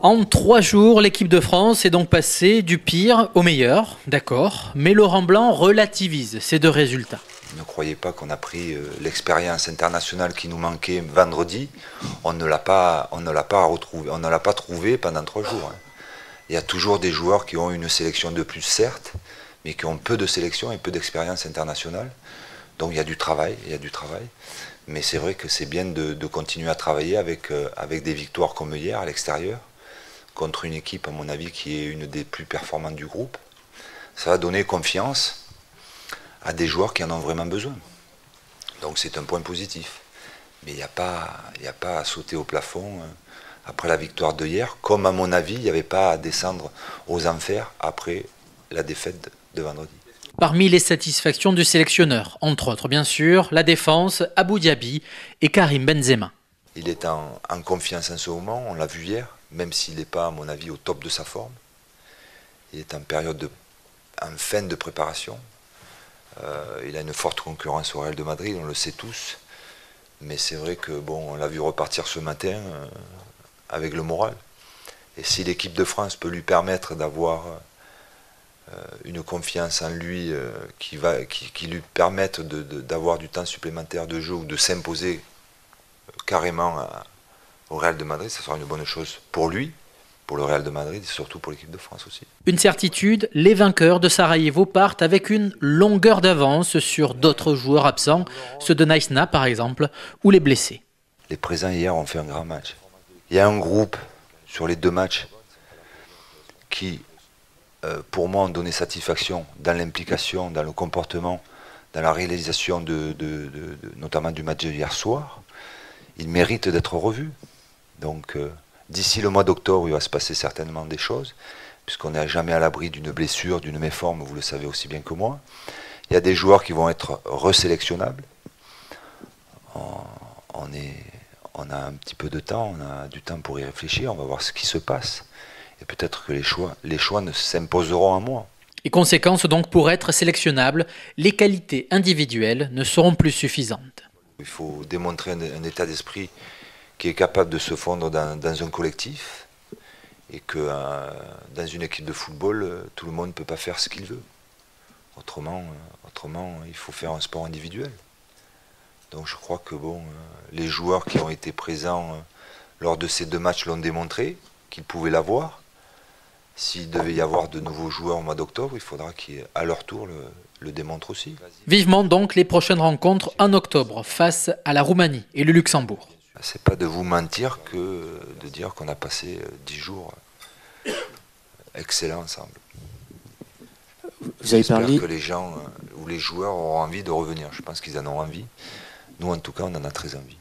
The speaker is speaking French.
En 3 jours, l'équipe de France est donc passée du pire au meilleur, d'accord, mais Laurent Blanc relativise ces 2 résultats. Ne croyez pas qu'on a pris l'expérience internationale qui nous manquait vendredi. On ne l'a pas retrouvé, on ne l'a pas trouvé pendant 3 jours. Il y a toujours des joueurs qui ont une sélection de plus, certes, mais qui ont peu de sélection et peu d'expérience internationale. Donc il y a du travail, Mais c'est vrai que c'est bien de continuer à travailler avec des victoires comme hier à l'extérieur, contre une équipe, à mon avis, qui est une des plus performantes du groupe. Ça va donner confiance à des joueurs qui en ont vraiment besoin. Donc c'est un point positif. Mais il n'y a pas à sauter au plafond après la victoire de hier, comme à mon avis, il n'y avait pas à descendre aux enfers après la défaite de vendredi. Parmi les satisfactions du sélectionneur, entre autres bien sûr, la défense, Abou Diaby et Karim Benzema. Il est en confiance en ce moment, on l'a vu hier, même s'il n'est pas, à mon avis, au top de sa forme. Il est en fin de préparation. Il a une forte concurrence au Real de Madrid, on le sait tous. Mais c'est vrai que on l'a vu repartir ce matin avec le moral. Et si l'équipe de France peut lui permettre d'avoir une confiance en lui qui lui permette d'avoir du temps supplémentaire de jeu ou de s'imposer carrément au Real de Madrid, ça sera une bonne chose pour lui, pour le Real de Madrid et surtout pour l'équipe de France aussi. Une certitude, les vainqueurs de Sarajevo partent avec une longueur d'avance sur d'autres joueurs absents, ceux de Naïsna par exemple, ou les blessés. Les présents hier ont fait un grand match. Il y a un groupe sur les 2 matchs qui, pour moi, ont donné satisfaction dans l'implication, dans le comportement, dans la réalisation notamment du match d'hier soir. Ils méritent d'être revus. Donc d'ici le mois d'octobre, il va se passer certainement des choses, puisqu'on n'est jamais à l'abri d'une blessure, d'une méforme, vous le savez aussi bien que moi. Il y a des joueurs qui vont être resélectionnables. On a un petit peu de temps, on a du temps pour y réfléchir, on va voir ce qui se passe. Et peut-être que les choix ne s'imposeront à moi. Et conséquence donc, pour être sélectionnable, les qualités individuelles ne seront plus suffisantes. Il faut démontrer un état d'esprit qui est capable de se fondre dans un collectif et que dans une équipe de football, tout le monde ne peut pas faire ce qu'il veut. Autrement, il faut faire un sport individuel. Donc je crois que les joueurs qui ont été présents lors de ces 2 matchs l'ont démontré, qu'ils pouvaient l'avoir. S'il devait y avoir de nouveaux joueurs au mois d'octobre, il faudra qu'à leur tour le démontrent aussi. Vivement donc les prochaines rencontres en octobre face à la Roumanie et le Luxembourg. C'est pas de vous mentir que de dire qu'on a passé 10 jours excellents ensemble. J'espère que les gens ou les joueurs auront envie de revenir. Je pense qu'ils en ont envie. Nous, en tout cas, on en a très envie.